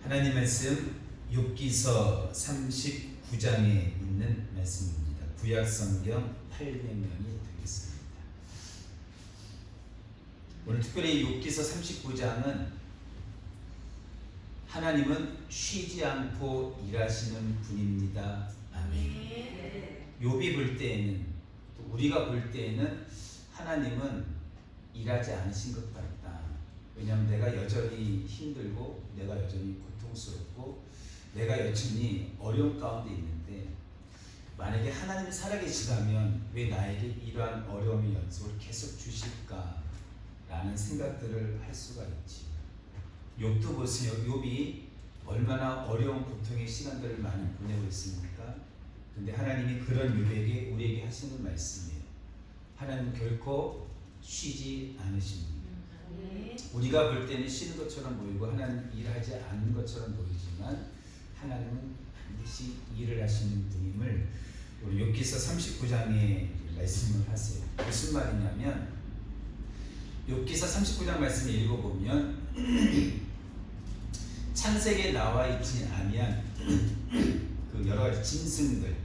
하나님 말씀 욥기서 39장에 있는 말씀입니다. 구약 성경 800명이 되겠습니다. 오늘 특별히 욥기서 39장은 하나님은 쉬지 않고 일하시는 분입니다. 아멘. 욥이 볼 때에는, 또 우리가 볼 때에는 하나님은 일하지 않으신 것 같다. 왜냐하면 내가 여전히 힘들고 내가 여전히 고통스럽고 내가 여전히 어려움 가운데 있는데, 만약에 하나님이 살아계시다면 왜 나에게 이러한 어려움의 연속을 계속 주실까 라는 생각들을 할 수가 있지. 욥도 보세요. 욥이 얼마나 어려운 고통의 시간들을 많이 보내고 있습니까? 근데 하나님이 그런 욥에게, 우리에게 하시는 말씀이에요. 하나님은 결코 쉬지 않으십니다. 우리가 볼 때는 쉬는 것처럼 보이고 하나님 일하지 않는 것처럼 보이지만 하나님은 반드시 일을 하시는 분임을 우리 욥기서 39장에 말씀을 하세요. 무슨 말이냐면, 욥기서 39장 말씀을 읽어보면 창세기에 나와 있지 아니한 그 여러 가지 짐승들,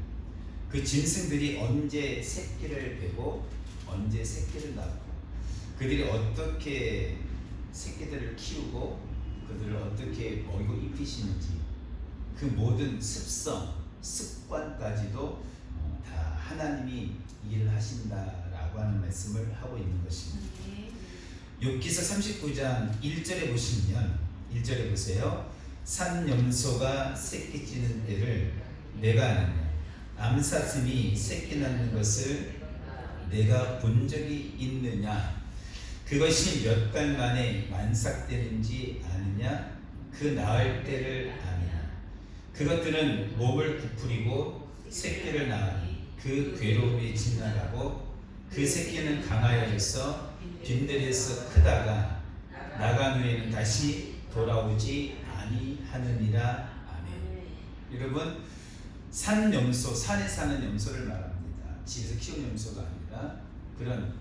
그 짐승들이 언제 새끼를 베고 언제 새끼를 낳고 그들이 어떻게 새끼들을 키우고 그들을 어떻게 먹이고 입히시는지, 그 모든 습성, 습관까지도 다 하나님이 일을 하신다라고 하는 말씀을 하고 있는 것입니다. 욥기서 39장 1절에 보시면, 1절에 보세요. 산 염소가 새끼 찌는 때를 내가 아느냐? 암사슴이 새끼 낳는 것을 내가 본 적이 있느냐? 그것이 몇 달 만에 만삭되는지 아느냐? 그 낳을 때를 아느냐? 그것들은 목을 부풀리고 새끼를 낳으니 그 괴로움이 지나가고 그 새끼는 강하여져서 빈들에서 크다가 나간 후에는 다시 돌아오지 아니하느니라. 아멘. 여러분, 산 염소, 산에 사는 염소를 말합니다. 집에서 키우는 염소가 아니라, 그런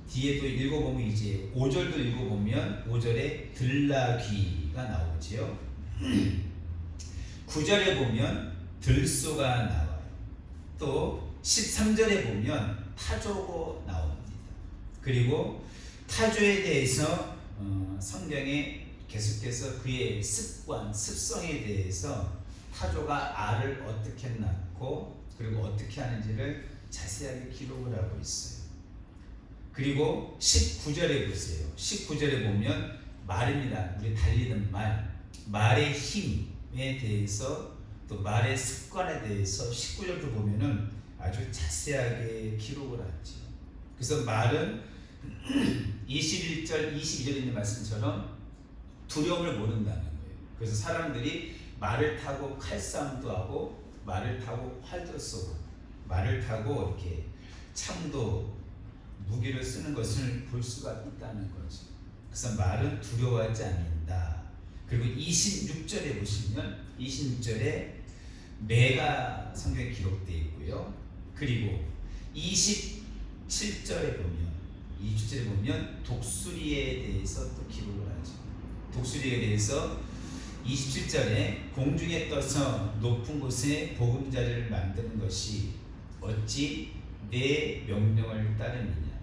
뒤에 또 읽어보면, 이제 5절도 읽어보면 5절에 들나귀가 나오지요. 9절에 보면 들소가 나와요. 또 13절에 보면 타조고 나옵니다. 그리고 타조에 대해서 성경에 계속해서 그의 습관, 습성에 대해서 타조가 알을 어떻게 낳고 그리고 어떻게 하는지를 자세하게 기록을 하고 있어요. 그리고 19절에 보세요. 19절에 보면 말입니다. 우리 달리는 말, 말의 힘에 대해서, 또 말의 습관에 대해서 19절도 보면은 아주 자세하게 기록을 하죠. 그래서 말은 21절, 22절에 있는 말씀처럼 두려움을 모른다는 거예요. 그래서 사람들이 말을 타고 칼싸움도 하고, 말을 타고 활도 쏘고, 말을 타고 이렇게 창도, 무기를 쓰는 것을 볼 수가 있다는 거죠. 그래서 말은 두려워하지 않는다. 그리고 26절에 보시면 26절에 매가 성경에 기록되어 있고요. 그리고 27절에 보면 독수리에 대해서 또 기록을 하죠. 독수리에 대해서 27절에 공중에 떠서 높은 곳에 보금자리를 만드는 것이 어찌 내 명령을 따르느냐?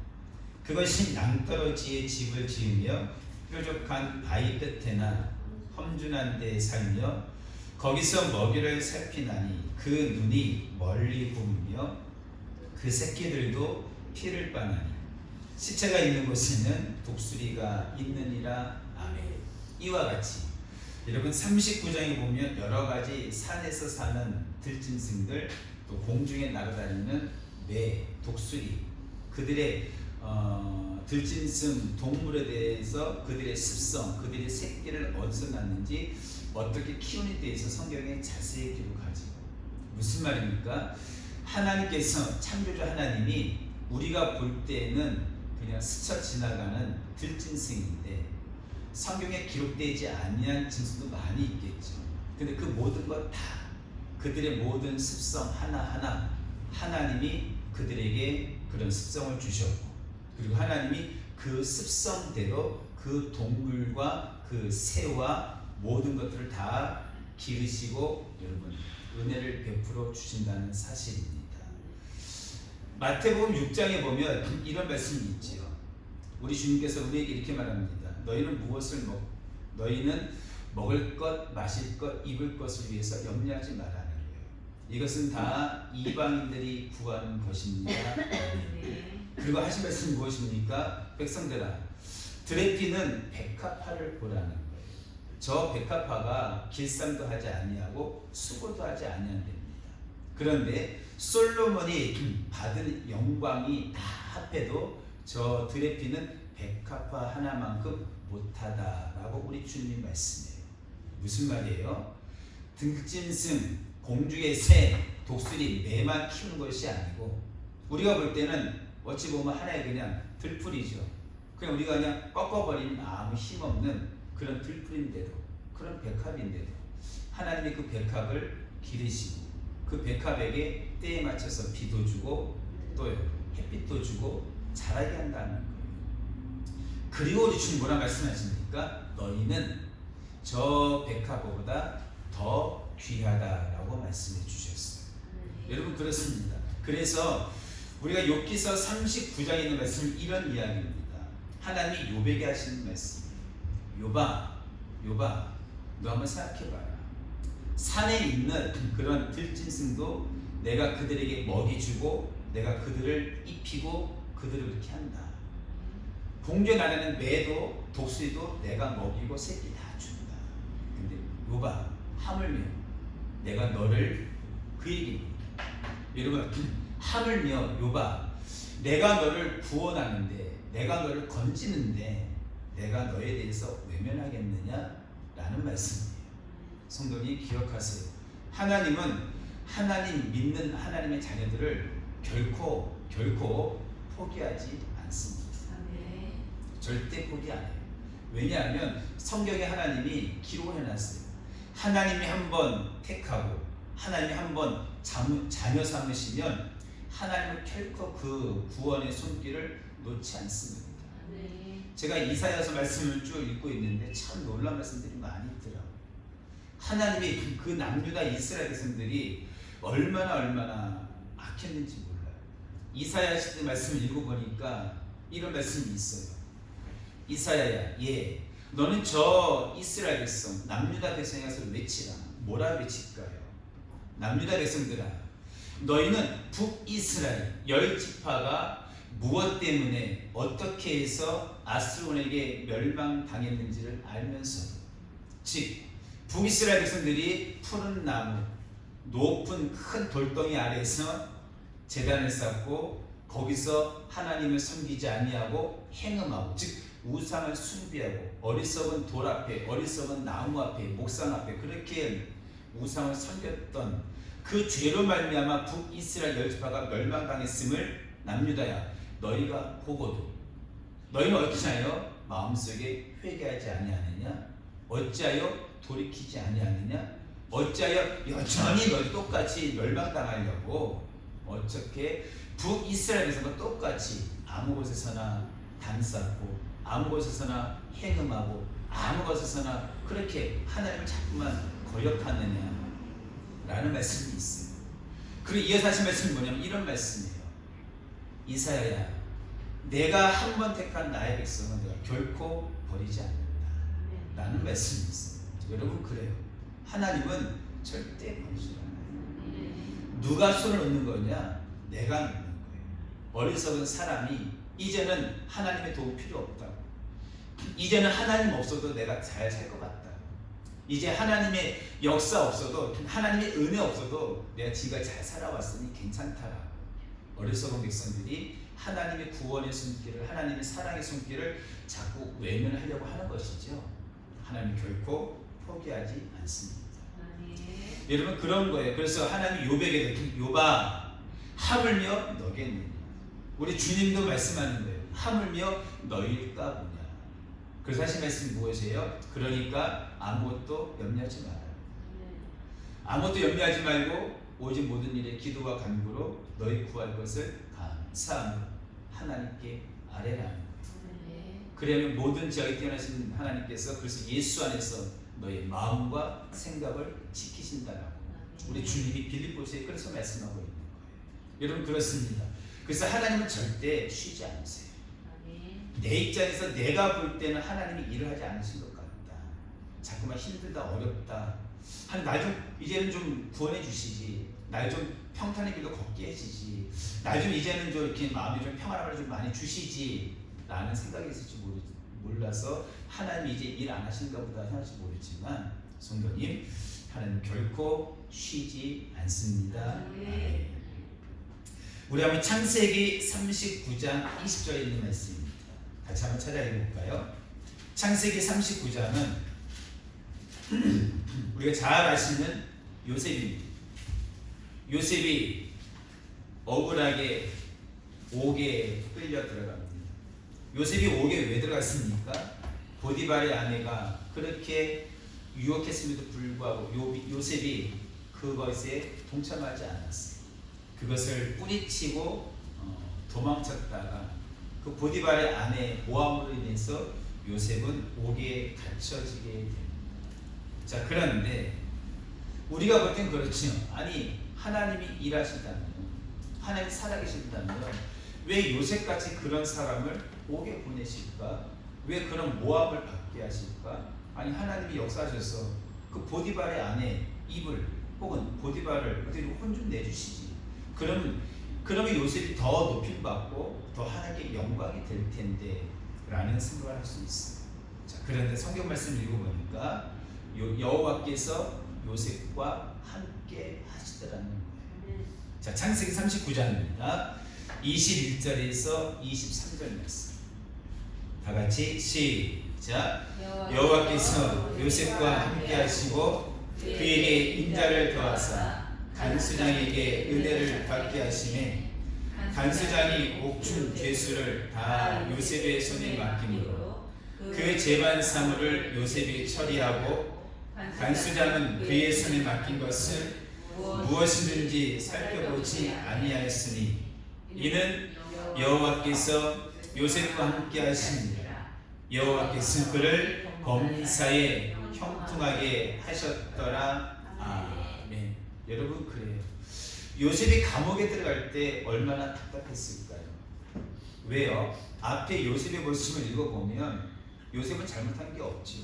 그것이 낭떠러지에 집을 지으며 뾰족한 바위 끝에나 험준한 데에 살며 거기서 먹이를 살피나니 그 눈이 멀리 보며 그 새끼들도 피를 빠나니 시체가 있는 곳에는 독수리가 있느니라. 아멘. 이와 같이 여러분, 39장에 보면 여러 가지 산에서 사는 들짐승들, 또 공중에 날아다니는 매, 독수리, 그들의 들짐승 동물에 대해서 그들의 습성, 그들의 새끼를 어디서 낳는지, 어떻게 키우는 데에서 성경에 자세히 기록하지. 무슨 말입니까? 하나님께서, 창조주 하나님이 우리가 볼 때에는 그냥 스쳐 지나가는 들짐승인데, 성경에 기록되지 아니한 짐승도 많이 있겠죠. 근데 그 모든 것 다, 그들의 모든 습성 하나하나 하나님이 그들에게 그런 습성을 주셨고, 그리고 하나님이 그 습성대로 그 동물과 그 새와 모든 것들을 다 기르시고 여러분 은혜를 베풀어 주신다는 사실입니다. 마태복음 6장에 보면 이런 말씀이 있지요. 우리 주님께서 우리에게 이렇게 말합니다. 너희는 먹을 것, 마실 것, 입을 것을 위해서 염려하지 말라는 거예요. 이것은 다 이방인들이 구하는 것입니다. 그리고 하신 말씀이 무엇입니까? 백성들아, 들의 피는 백합화를 보라는 거예요. 저 백합화가 길쌈도 하지 아니하고 수고도 하지 아니한답니다. 그런데 솔로몬이 받은 영광이 다 합해도 저 들의 피는 백합화 하나만큼 못하다라고 우리 주님이 말씀해요. 무슨 말이에요? 들짐승, 공중의 새, 독수리, 매만 키우는 것이 아니고 우리가 볼 때는 어찌 보면 하나의 그냥 들풀이죠. 그냥 우리가 그냥 꺾어버리는 아무 힘없는 그런 들풀인데도, 그런 백합인데도 하나님이 그 백합을 기르시고 그 백합에게 때에 맞춰서 비도 주고 또 햇빛도 주고 자라게 한다는 거예요. 그리고 우리 주님 뭐라 말씀하십니까? 너희는 저 백합보다 더 귀하다라고 말씀해 주셨어요. 여러분 그렇습니다. 그래서 우리가 욥기서 39장에 있는 말씀은 이런 이야기입니다. 하나님이 욥에게 하시는 말씀이에요. 욥아, 너 한번 생각해봐라. 산에 있는 그런 들짐승도 내가 그들에게 먹이 주고 내가 그들을 입히고 그들을 이렇게 한다. 공중에 나르는 매도 독수리도 내가 먹이고 새끼 다 준다. 근데 욥아, 하물며 내가 너를 그 얘기입니다. 여러분 하물며 욥아, 내가 너를 구원하는데 내가 너를 건지는데 내가 너에 대해서 외면하겠느냐? 라는 말씀이에요. 성도님 기억하세요. 하나님은 하나님 믿는 하나님의 자녀들을 결코 포기하지 않습니다. 절대 포기 안 해요. 왜냐하면 성경에 하나님이 기록을 해놨어요. 하나님이 한번 택하고 하나님이 한번 자녀 삼으시면 하나님은 결코 그 구원의 손길을 놓지 않습니다. 제가 이사야서 말씀을 쭉 읽고 있는데 참 놀라운 말씀들이 많이 있더라고요. 하나님이 그 남유다 이스라엘 백성들이 얼마나 악했는지 몰라요. 이사야 시대 말씀을 읽어보니까 이런 말씀이 있어요. 이사야야, 너는 저 이스라엘 백성 남유다 백성에 가서 외치라. 뭐라 외칠까요? 남유다 백성들아, 너희는 북이스라엘 10지파가 무엇 때문에 어떻게 해서 아스론에게 멸망당했는지를 알면서, 즉 북이스라엘 백성들이 푸른 나무 높은 큰 돌덩이 아래에서 제단을 쌓고 거기서 하나님을 섬기지 아니하고 행음하고, 즉 우상을 숭배하고 어리석은 돌 앞에, 어리석은 나무 앞에, 목상 앞에 그렇게 우상을 섬겼던 그 죄로 말미암아 북이스라엘 10지파가 멸망당했음을 남유다야 너희가 보고도 너희는 어찌하여 마음속에 회개하지 아니하느냐? 어찌하여 돌이키지 아니하느냐? 어찌하여 여전히 너희 똑같이 멸망당하려고 어떻게 북이스라엘에서도 똑같이 아무 곳에서나 담 쌓고 아무 곳에서나 행음하고 아무 곳에서나 그렇게 하나님을 자꾸만 거역하느냐 라는 말씀이 있어요. 그리고 이어서 하신 말씀이 뭐냐면 이런 말씀이에요. 이사야야, 내가 한 번 택한 나의 백성은 내가 결코 버리지 않는다 라는 말씀이 있어요. 여러분 그래요. 하나님은 절대 버리지 않아요. 누가 손을 놓는 거냐? 내가 놓는 거예요. 어리석은 사람이 이제는 하나님의 도움 필요 없다고, 이제는 하나님 없어도 내가 잘 살 것 같다, 이제 하나님의 역사 없어도 하나님의 은혜 없어도 내가 지금까지 잘 살아왔으니 괜찮다라고 어리석은 백성들이 하나님의 구원의 손길을, 하나님의 사랑의 손길을 자꾸 외면하려고 하는 것이죠. 하나님 결코 포기하지 않습니다. 여러분 그런 거예요. 그래서 하나님이 욥에게 욥아, 하물며 너겠느냐. 우리 주님도 말씀하는 거예요. 하물며 너일까 보냐. 그래서 하신 말씀이 무엇이에요? 그러니까 아무것도 염려하지 말아요. 아무것도 염려하지 말고 오직 모든 일에 기도와 간구로 너희 구할 것을 감사함으로 하나님께 아뢰라는 거예요. 그러면 모든 지각에 뛰어나신 하나님께서 그래서 예수 안에서 너의 마음과 생각을 지키신다라고 우리 주님이 빌립보서에 그래서 말씀하고 있는 거예요. 여러분 그렇습니다. 그래서 하나님은 절대 쉬지 않으세요. 내 입장에서 내가 볼 때는 하나님이 일을 하지 않으신 것 같다. 자꾸만 힘들다 어렵다. 날 좀 이제는 좀 구원해 주시지. 날 좀 평탄의 길로 걷게 해주시지. 날 좀 이제는 좀 이렇게 마음이 좀 평안함을 좀 많이 주시지. 라는 생각이 있을지 몰라서 하나님이 이제 일 안 하시는가 보다 생각할지 모르지만 성도님 하나님 결코 쉬지 않습니다. 우리 한번 창세기 39장 20절에 있는 말씀입니다. 같이 한번 찾아 읽어볼까요? 창세기 39장은 우리가 잘 아시는 요셉입니다. 요셉이 억울하게 옥에 끌려 들어갑니다. 요셉이 옥에 왜 들어갔습니까? 보디발의 아내가 그렇게 유혹했음에도 불구하고 요셉이 그것에 동참하지 않았어요. 그것을 뿌리치고 도망쳤다가 그 보디발의 아내 모함으로 인해서 요셉은 옥에 갇혀지게 됩니다. 자, 그런데 우리가 볼 땐 그렇죠. 아니 하나님이 일하신다면, 하나님이 살아계신다면 왜 요셉같이 그런 사람을 옥에 보내실까? 왜 그런 모함을 받게 하실까? 아니 하나님이 역사하셔서 그 보디발의 아내 입을 혹은 보디발을 어떻게 혼 좀 내주시지. 그러면 요셉이 더 높임받고 더 하나님께 영광이 될 텐데 라는 생각을 할 수 있어요. 자, 그런데 성경 말씀을 읽어보니까 여호와께서 요셉과 함께 하시더라는 거예요. 자, 창세기 39장입니다. 21절에서 23절 말씀. 다 같이 시작. 여호와께서 요셉과 함께 하시고 그에게 인자를 더하사 간수장에게 은혜를 받게 하시매 간수장이 옥중 죄수를 다 요셉의 손에 맡김으로 그 재반 사물을 요셉이 처리하고 간수장은 그의 손에 맡긴 것을 무엇이든지 살펴보지 아니하였으니 이는 여호와께서 요셉과 함께 하시니라. 여호와께서 그를 범사에 형통하게 하셨더라. 아멘. 여러분 그래요. 요셉이 감옥에 들어갈 때 얼마나 답답했을까요? 왜요? 앞에 요셉의 모습을 읽어보면 요셉은 잘못한 게 없죠.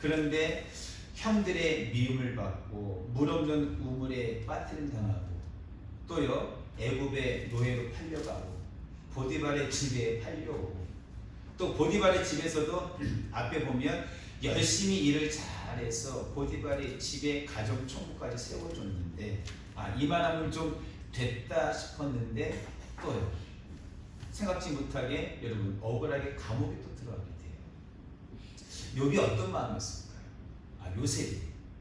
그런데 형들의 미움을 받고 물 없는 우물에 빠뜨림 당하고 또요 애굽의 노예로 팔려가고 보디발의 집에 팔려오고 또 보디발의 집에서도 앞에 보면 열심히 일을 잘해서 보디발의 집에 가정 총무까지 세워줬는데 이만하면 좀 됐다 싶었는데 또요 생각지 못하게 여러분 억울하게 감옥에 또 들어가게 돼요. 욥이 어떤 마음이었을까요? 요셉이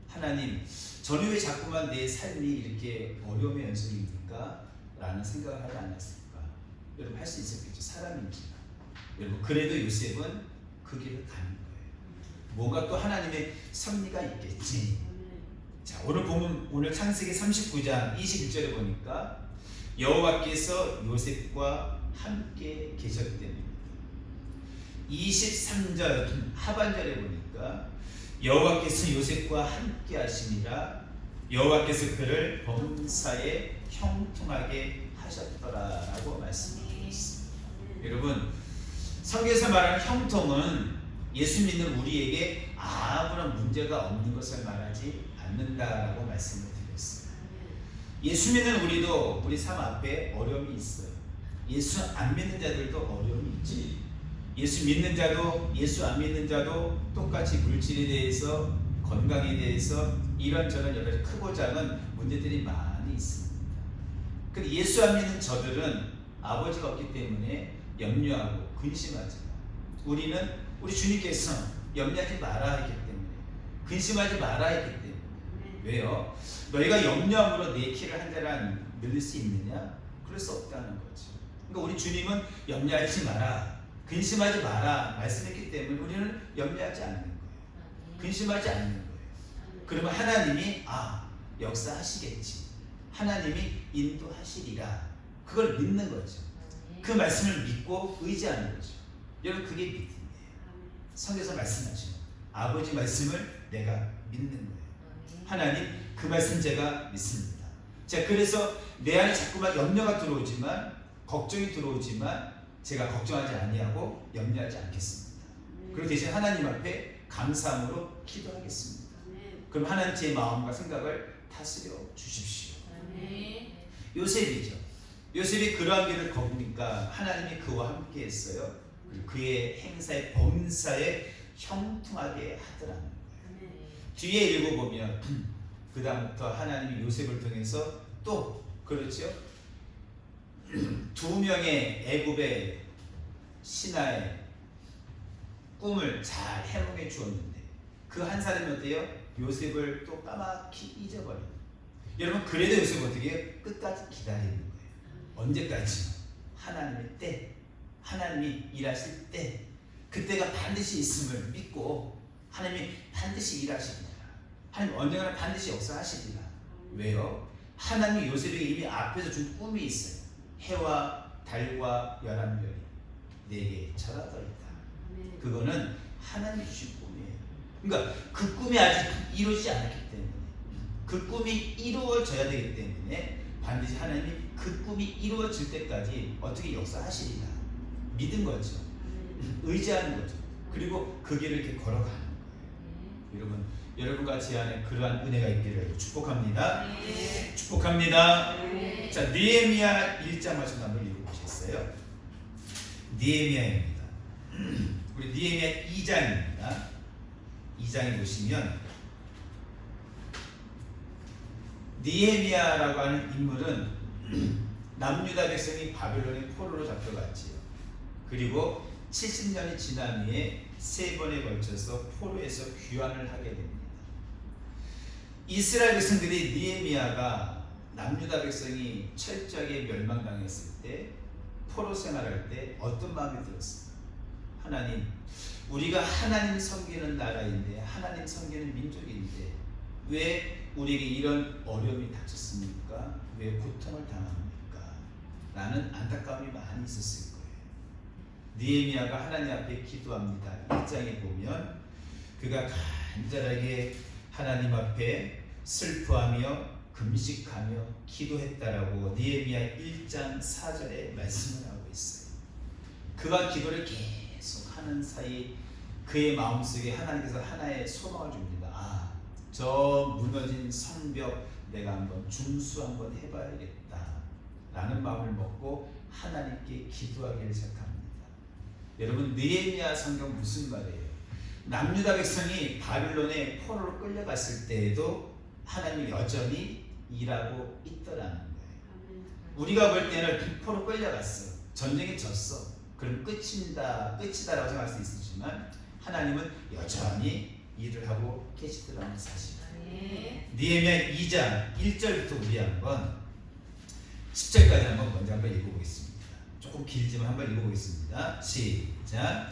하나님 저는 왜 자꾸만 내 삶이 이렇게 어려움의 연속입니까? 라는 생각을 하지 않았을까? 여러분 할 수 있었겠죠. 사람이니까. 여러분 그래도 요셉은 그 길을 가는 거예요. 뭔가 또 하나님의 섭리가 있겠지. 자, 오늘 창세기 39장 21절에 보니까 여호와께서 요셉과 함께 계셨답니다. 23절 하반절에 보니까 여호와께서 요셉과 함께 하시니라. 여호와께서 그를 범사에 형통하게 하셨더라라고 말씀하고 있습니다. 여러분 성경에서 말하는 형통은 예수 믿는 우리에게 아무런 문제가 없는 것을 말하지 않는다라고 말씀을 드렸어요. 예수 믿는 우리도 우리 삶 앞에 어려움이 있어요. 예수 안 믿는 자들도 어려움이 있지. 예수 믿는 자도 예수 안 믿는 자도 똑같이 물질에 대해서 건강에 대해서 이런저런 여러 가지 크고 작은 문제들이 많이 있습니다. 근데 예수 안 믿는 저들은 아버지가 없기 때문에 염려하고 근심하지. 우리 주님께서 염려하지 마라 했기 때문에 근심하지 마라 했기 때문에 왜요? 너희가 염려함으로 내 키를 한 자랑 늘릴 수 있느냐? 그럴 수 없다는 거죠. 그러니까 우리 주님은 염려하지 마라 근심하지 마라 말씀했기 때문에 우리는 염려하지 않는 거예요. 근심하지 않는 거예요. 그러면 하나님이 역사하시겠지. 하나님이 인도하시리라. 그걸 믿는 거죠. 그 말씀을 믿고 의지하는 거죠. 여러분 그게 믿음이에요. 성경에서 말씀하죠. 아버지 말씀을 내가 믿는 거예요. 하나님 그 말씀 제가 믿습니다. 자, 그래서 내 안에 자꾸만 염려가 들어오지만, 걱정이 들어오지만 제가 걱정하지 아니하고 염려하지 않겠습니다. 그리고 대신 하나님 앞에 감사함으로 기도하겠습니다. 그럼 하나님 제 마음과 생각을 다스려 주십시오. 요셉이죠. 요셉이 그러한 길을 걸으니까 하나님이 그와 함께 했어요. 그리고 그의 행사에, 범사에 형통하게 하더라는 거예요. 뒤에 읽어보면 그 다음부터 하나님이 요셉을 통해서 또, 그렇죠, 두 명의 애굽의 신하의 꿈을 잘 해몽해 주었는데 그 한 사람이 어때요? 요셉을 또 까맣게 잊어버려요. 여러분, 그래도 요셉은 어떻게 해요? 끝까지 기다리는 거예요. 언제까지? 하나님의 때, 하나님이 일하실 때, 그때가 반드시 있음을 믿고 하나님이 반드시 일하시리라. 하나님 언젠가는 반드시 역사하시리라. 왜요? 하나님이 요셉에게 이미 앞에서 준 꿈이 있어요. 해와 달과 11별이 내게 절하더이다. 그거는 하나님이 주신 꿈이에요. 그러니까 그 꿈이 아직 이루어지지 않았기 때문에, 그 꿈이 이루어져야 되기 때문에 반드시 하나님이 그 꿈이 이루어질 때까지 어떻게 역사하시리라 믿은 거죠. 의지하는 거죠. 그리고 그 길을 이렇게 걸어가는 거예요. 여러분과 제 안에 그러한 은혜가 있기를 축복합니다. 축복합니다. 자, 느헤미야 1장 말씀 한번 읽어보셨어요? 느헤미야입니다. 우리 느헤미야 2장입니다. 2장에 보시면 느헤미야라고 하는 인물은 남유다 백성이 바벨론의 포로로 잡혀갔지요. 그리고 70년이 지난 후에 3번에 걸쳐서 포로에서 귀환을 하게 됩니다. 이스라엘 백성들이 느헤미야가 남유다 백성이 철저하게 멸망당했을 때, 포로 생활할 때 어떤 마음이 들었습니까? 하나님, 우리가 하나님 섬기는 나라인데, 하나님 섬기는 민족인데 왜 우리에게 이런 어려움이 닥쳤습니까? 왜 고통을 당합니까? 라는 안타까움이 많이 있었을 거예요. 느헤미야가 하나님 앞에 기도합니다. 1장에 보면 그가 간절하게 하나님 앞에 슬퍼하며 금식하며 기도했다라고 느헤미야 1장 4절에 말씀을 하고 있어요. 그가 기도를 계속 하는 사이 그의 마음속에 하나님께서 하나의 소망을 줍니다. 아, 저 무너진 성벽 내가 한번 중수 한번 해봐야겠다 라는 마음을 먹고 하나님께 기도하기를 시작합니다. 여러분, 느헤미야 성경 무슨 말이에요? 남유다 백성이 바빌론에 포로로 끌려갔을 때에도 하나님이 여전히 일하고 있더라는 거예요. 우리가 볼 때는 포로 끌려갔어, 전쟁에 졌어, 그럼 끝이다라고 생각할 수 있지만 하나님은 여전히 일을 하고 계시더라는 사실. 느헤미야 2장 1절부터 우리 한번 10절까지 한번 먼저 한번 읽어보겠습니다. 조금 길지만 한번 읽어보겠습니다. 시작.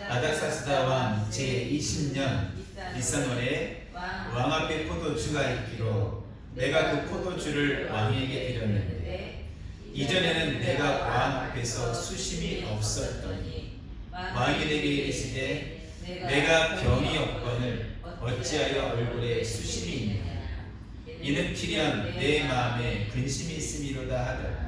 아닥사스다 왕 제20년 니산월에 왕 앞에 포도주가 있기로 내가 그 포도주를 왕에게 드렸는데 이전에는 내가 왕 앞에서 수심이 없었더니 왕이 내게 이르시되 내가 병이 없거늘 어찌하여 얼굴에 수심이 있느냐? 이는 필연 내 마음에 근심이 있음이로다 하더라.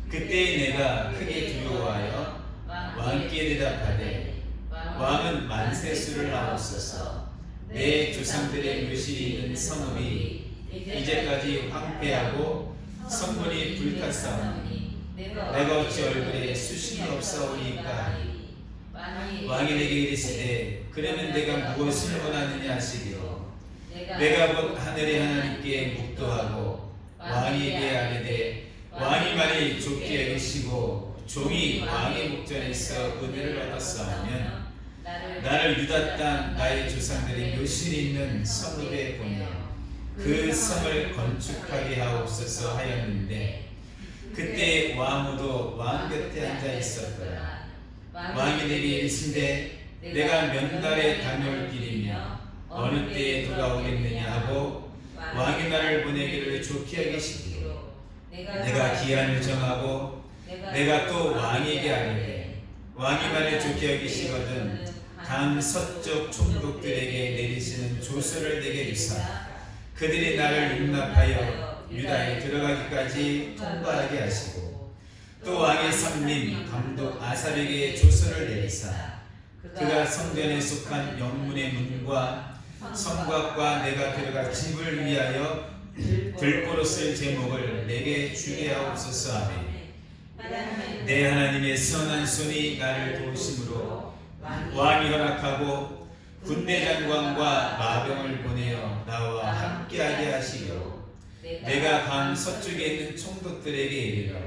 그때 내가 크게 두려워하여 왕께 대답하되 왕은 만세수를 하옵소서. 내 조상들의 묘실이 있는 성읍이 이제까지 황폐하고 성문이 불탔사오니 내가 어찌 얼굴에 수심이 없사오리까? 왕이 내게 이르시되 그러면 내가 무엇을 원하느냐 하시기로 내가 곧 하늘의 하나님께 묵도하고 왕에게 아뢰되 왕이 만일 좋게 여기시고 종이 왕의 목전에서 은혜를 얻었사오면 나를 유다 땅 나의 조상들의 묘실이 있는 성읍에 보내 그 성을 건축하게 하옵소서 하였는데 그때 왕후도 왕 곁에 앉아 있었더라. 왕이 내게 이르시되 내가 몇 날에 다녀올 길이며 어느 때에 돌아오겠느냐 하고 왕이 나를 보내기를 좋게 하시기로 내가 기한을 정하고 내가 또 왕에게 아뢰되 왕이 만일 좋게 여기시거든 강 서쪽 총독들에게 내리시는 조서를 내게 주사 그들이 나를 용납하여 유다에 들어가기까지 통과하게 하시고 또 왕의 삼림 감독 아삽에게 조서를 내리사 그가 성전에 속한 영문의 문과 성곽과 내가 들어갈 집을 위하여 들보로 쓸 제목을 내게 주게 하옵소서 하며 내 하나님의 선한 손이 나를 도우심으로 왕이 허락하고 군대 장관과 마병을 보내어 나와 함께하게 하시고 내가 강 서쪽에 있는 총독들에게 이르러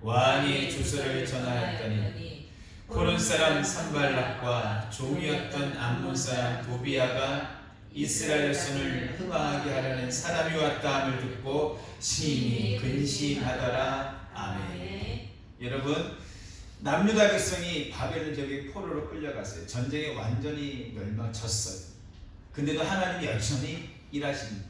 왕의 조서를 전하였더니 고른 사람 산발락과 종이었던 암몬 사람 도비아가 이스라엘 손을 흥하게 하려는 사람이 왔다 함을 듣고 심히 근심하더라. 아멘. 여러분, 남유다 백성이 바벨론 지역에 포로로 끌려갔어요. 전쟁에 완전히 멸망쳤어요. 근데도 하나님이 여전히 일하십니다.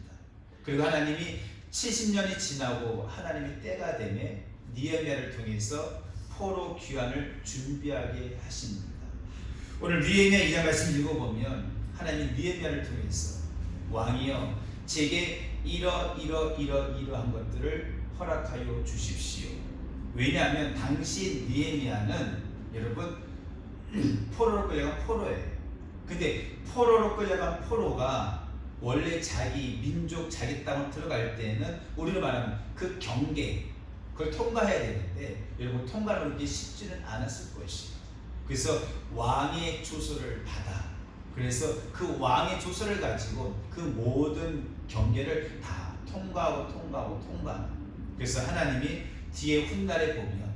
그리고 하나님이 70년이 지나고 하나님의 때가 되매 느헤미야를 통해서 포로 귀환을 준비하게 하십니다. 오늘 느헤미야 2장 말씀 읽어보면 하나님 느헤미야를 통해서 왕이여 제게 이러한 것들을 허락하여 주십시오. 왜냐하면 당시 느헤미야는 여러분 포로로 끌려간 포로예요. 근데 포로로 끌려간 포로가 원래 자기 민족 자기 땅으로 들어갈 때는 우리로 말하면 그 경계 그걸 통과해야 되는데 여러분 통과를 그렇게 쉽지는 않았을 것이에요. 그래서 왕의 조서를 받아 그래서 그 왕의 조서를 가지고 그 모든 경계를 다 통과하는 그래서 하나님이 뒤에 훗날에 보면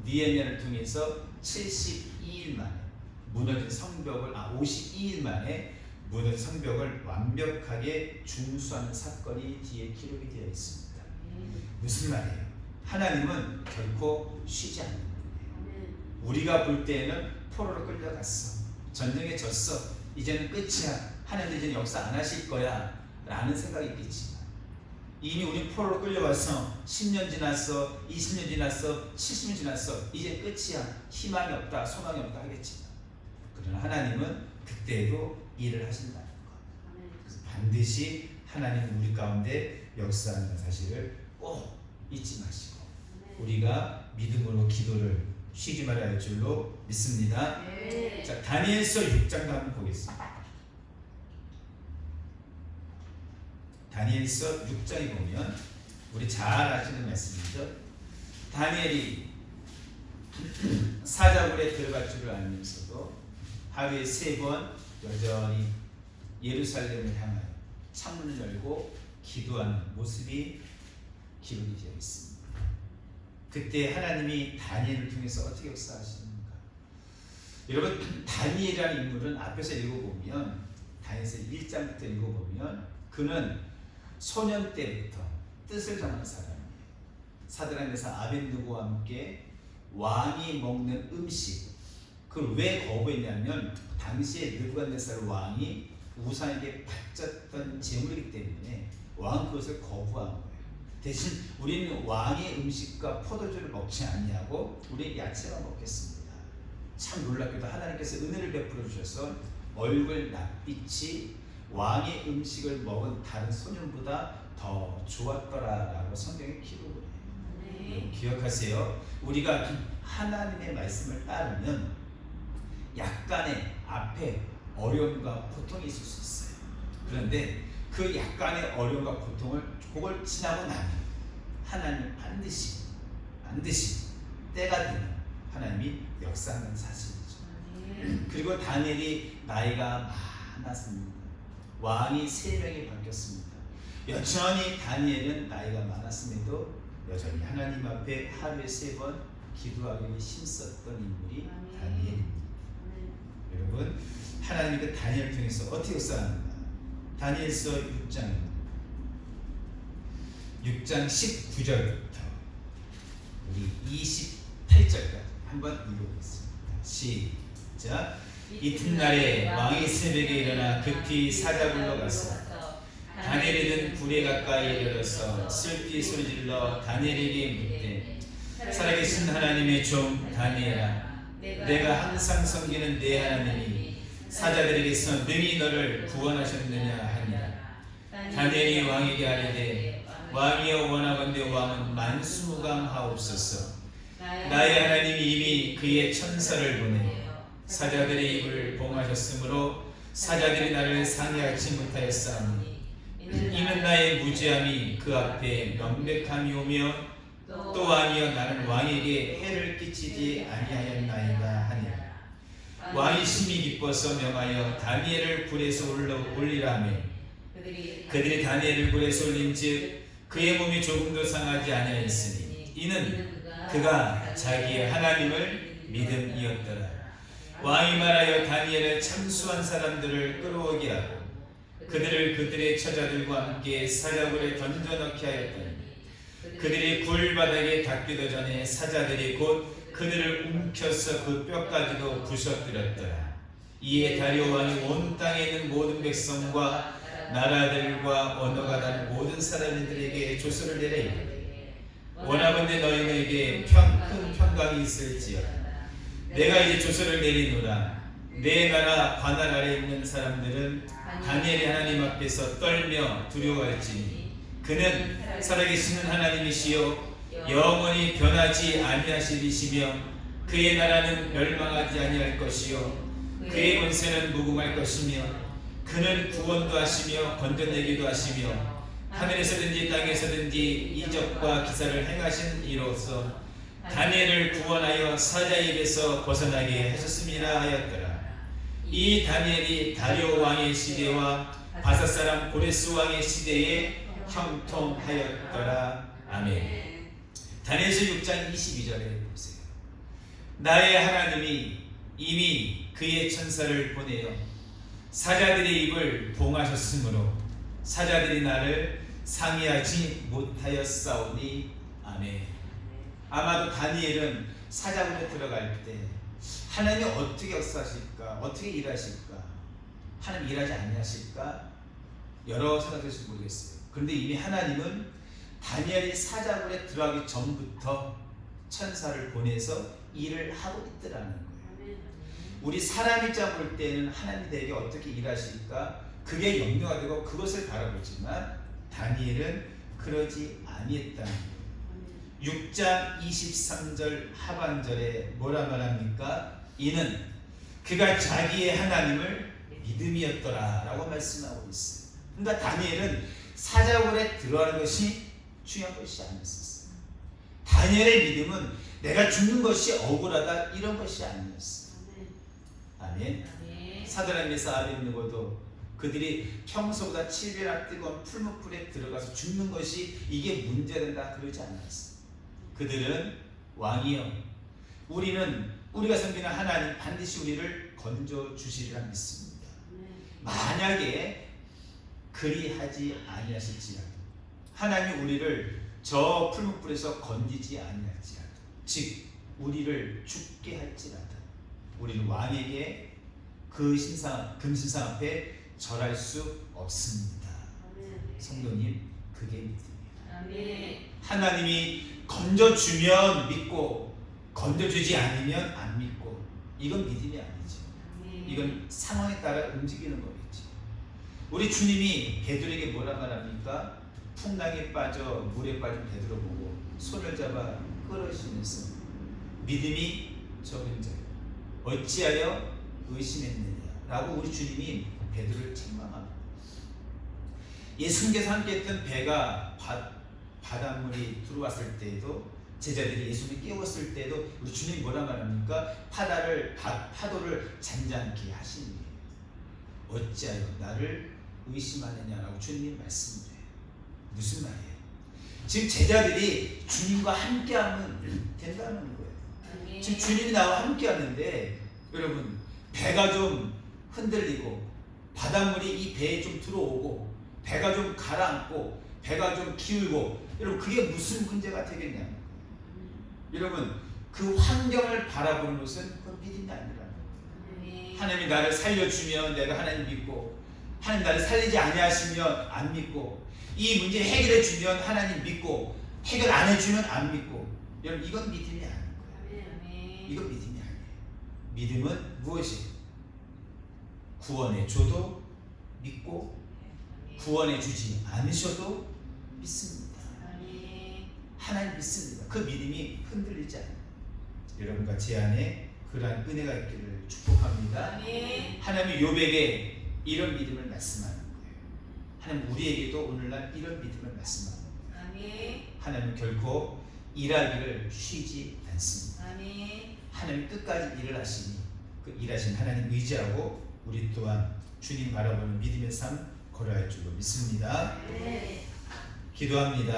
느헤미야를 통해서 72일 만에 무너진 성벽을 52일 만에 무너진 성벽을 완벽하게 중수하는 사건이 뒤에 기록이 되어 있습니다. 무슨 말이에요? 하나님은 결코 쉬지 않는 거예요. 우리가 볼 때에는 포로로 끌려갔어. 전쟁에 졌어. 이제는 끝이야. 하나님 이제는 역사 안 하실 거야. 라는 생각이 있겠지만 이미 우리 포로로 끌려와서 10년 지났어. 20년 지났어. 70년 지났어. 이제 끝이야. 희망이 없다. 소망이 없다 하겠지만 그러나 하나님은 그때도 일을 하신다는 것. 그래서 반드시 하나님은 우리 가운데 역사하는 사실을 꼭 잊지 마시고 우리가 믿음으로 기도를 쉬지 말아야 할 줄로 믿습니다. 네. 자, 다니엘서 6장도 한번 보겠습니다. 다니엘서 6장에 보면 우리 잘 아시는 말씀이죠. 다니엘이 사자굴에 들어갈 줄을 알면서도 하루에 3번 여전히 예루살렘을 향하여 창문을 열고 기도하는 모습이 기록이 되어 있습니다. 그때 하나님이 다니엘을 통해서 어떻게 역사하시는가? 여러분 다니엘이라는 인물은 앞에서 읽어보면 다니엘서 1장부터 읽어보면 그는 소년 때부터 뜻을 정한 사람이에요. 사드락 메삭 아벳느고와 함께 왕이 먹는 음식 그걸 왜 거부했냐면 당시에 느부갓네살 왕이 우상에게 바쳤던 제물이기 때문에 왕은 그것을 거부한 거예요. 대신 우리는 왕의 음식과 포도주를 먹지 아니하고 우리 야채만 먹겠습니다. 참 놀랍게도 하나님께서 은혜를 베풀어 주셔서 얼굴 낯빛이 왕의 음식을 먹은 다른 소년보다 더 좋았더라라고 성경에 기록을 해요. 네. 기억하세요. 우리가 하나님의 말씀을 따르면 약간의 앞에 어려움과 고통이 있을 수 있어요. 그런데 그 약간의 어려움과 고통을 그걸 지나고 나면 하나님 반드시 때가 되면 하나님이 역사하는 사실이죠. 그리고 다니엘이 나이가 많았습니다. 왕이 3명이 바뀌었습니다. 여전히 다니엘은 나이가 많았음에도 여전히 하나님 앞에 하루에 3번 기도하기를 힘썼던 인물이 다니엘입니다. 여러분 하나님이 그 다니엘을 통해서 어떻게 역사하는가? 다니엘서 6장 19절부터 우리 28절까지 한번 읽어보겠습니다. 시작. 이튿날에 왕이 새벽에 일어나 급히 사자굴로 가서 다니엘이 든 굴에 가까이 이르러서 슬피 소리질러 다니엘에게 묻되 살아계신 하나님의 종 다니엘아 내가 항상 섬기는 내 하나님이 사자들에게서 능히 너를 구원하셨느냐 하니라. 다니엘이 왕에게 아뢰되 왕이여 원하건대 왕은 만수무강하옵소서. 나의 하나님이 이미 그의 천사를 보내 사자들의 입을 봉하셨으므로 사자들이 나를 상해하지 못하였사오니 이는 나의 무지함이 그 앞에 명백함이 오며 또 아니여 나는 왕에게 해를 끼치지 아니하였나이다 하니라. 왕이 심히 기뻐서 명하여 다니엘을 굴에서 올리라며 그들이 다니엘을 굴에서 올린즉 그의 몸이 조금도 상하지 아니하였으니 이는 그가 자기의 하나님을 믿음이었더라. 왕이 말하여 다니엘을 참수한 사람들을 끌어오게 하고 그들을 그들의 처자들과 함께 사자굴에 던져넣게 하였더니 그들이 굴 바닥에 닿기도 전에 사자들이 곧 그들을 움켜서 그 뼈까지도 부셔뜨렸더라. 이에 다리오 왕이 온 땅에 있는 모든 백성과 나라들과 언어가 다른 모든 사람들에게 조서를 내려 이르되 원하건대 너희에게 큰 평강이 있을지어다. 내가 이제 조서를 내리노라. 내 나라 관할 아래 있는 사람들은 다니엘의 하나님 앞에서 떨며 두려워할지니 그는 살아계시는 하나님이시요 영원히 변하지 아니하시리시며 그의 나라는 멸망하지 아니할 것이요 그의 권세는 무궁할 것이며 그는 구원도 하시며 건져내기도 하시며 하늘에서든지 땅에서든지 이적과 기사를 행하신 이로써 다니엘을 구원하여 사자의 입에서 벗어나게 하셨음이라 하였더라. 이 다니엘이 다리오 왕의 시대와 바사 사람 고레스 왕의 시대에 형통하였더라. 아멘. 다니엘서 6장 22절에 보세요. 나의 하나님이 이미 그의 천사를 보내어 사자들의 입을 봉하셨으므로 사자들이 나를 상해하지 못하였사오니. 아멘. 아마도 다니엘은 사자굴에 들어갈 때 하나님이 어떻게 역사하실까, 어떻게 일하실까, 하나님 일하지 않으실까 여러 생각했을지 모르겠어요. 그런데 이미 하나님은 다니엘이 사자굴에 들어가기 전부터 천사를 보내서 일을 하고 있더라는 거예요. 우리 사람 입장 볼 때는 하나님이 내게 어떻게 일하실까 그게 염려가 되고 그것을 바라보지만 다니엘은 그러지 아니했다는 거예요. 6장 23절 하반절에 뭐라 말합니까? 이는 그가 자기의 하나님을 믿음이었더라 라고 말씀하고 있어요. 그러니까 다니엘은 사자굴에 들어가는 것이 중요한 것이 아니었어요. 다니엘의 믿음은 내가 죽는 것이 억울하다 이런 것이 아니었어요. 아멘. 사드락 메삭 아벳느고도 그들이 평소보다 7배나 뜨거운 풀무불에 들어가서 죽는 것이 이게 문제된다 그러지 않았어요. 그들은 왕이여 우리가 섬기는 하나님 반드시 우리를 건져 주시리라 믿습니다. 만약에 그리하지 아니하실지라도 하나님 우리를 저 풀무불에서 건지지 아니할지라도 즉 우리를 죽게 할지라도 우리는 왕에게 그 금신상 앞에 절할 수 없습니다. 성도님 그게 믿음이에요. 하나님이 건져주면 믿고 건져주지 않으면 안 믿고 이건 믿음이 아니죠. 이건 상황에 따라 움직이는 거겠지. 우리 주님이 베드로에게 뭐라 말합니까? 풍랑에 빠져 물에 빠진 베드로 보고 손을 잡아 끌어주시면서 믿음이 적은 자 어찌하여 의심했느냐 라고 우리 주님이 베드로를 책망합니다. 예수님께서 함께했던 배가 바닷물이 들어왔을 때에도 제자들이 예수님을 깨웠을 때도 우리 주님이 뭐라 말합니까? 파도를 잔잔케 하시니 어찌하여 나를 의심하느냐라고 주님이 말씀을 해요. 무슨 말이에요? 지금 제자들이 주님과 함께하면 된다는 거예요. 지금 주님이 나와 함께하는데 여러분 배가 좀 흔들리고 바닷물이 이 배에 좀 들어오고 배가 좀 가라앉고 배가 좀 기울고 여러분 그게 무슨 문제가 되겠냐? 여러분 그 환경을 바라보는 것은 그건 믿음이 아니라는 거예요. 하나님이 나를 살려주면 내가 하나님 믿고 하나님 나를 살리지 아니하시면 안 믿고 이 문제 해결해 주면 하나님 믿고 해결 안 해주면 안 믿고 여러분 이건 믿음이 아닌 거예요. 이건 믿음이 아니에요. 믿음은 무엇이에요? 구원해 줘도 믿고 구원해 주지 않으셔도 믿습니다. 하나님 믿습니다. 그 믿음이 흔들리지 않아요. 여러분과 제 안에 그러한 은혜가 있기를 축복합니다. 하나님이 욥에게 이런 믿음을 말씀하는 거예요. 하나님 우리에게도 오늘날 이런 믿음을 말씀하는 거예요. 하나님 결코 일하기를 쉬지 않습니다. 하나님 끝까지 일을 하시니 그 일하신 하나님 의지하고 우리 또한 주님 바라보는 믿음의 삶 걸어야 할 줄로 믿습니다. 기도합니다.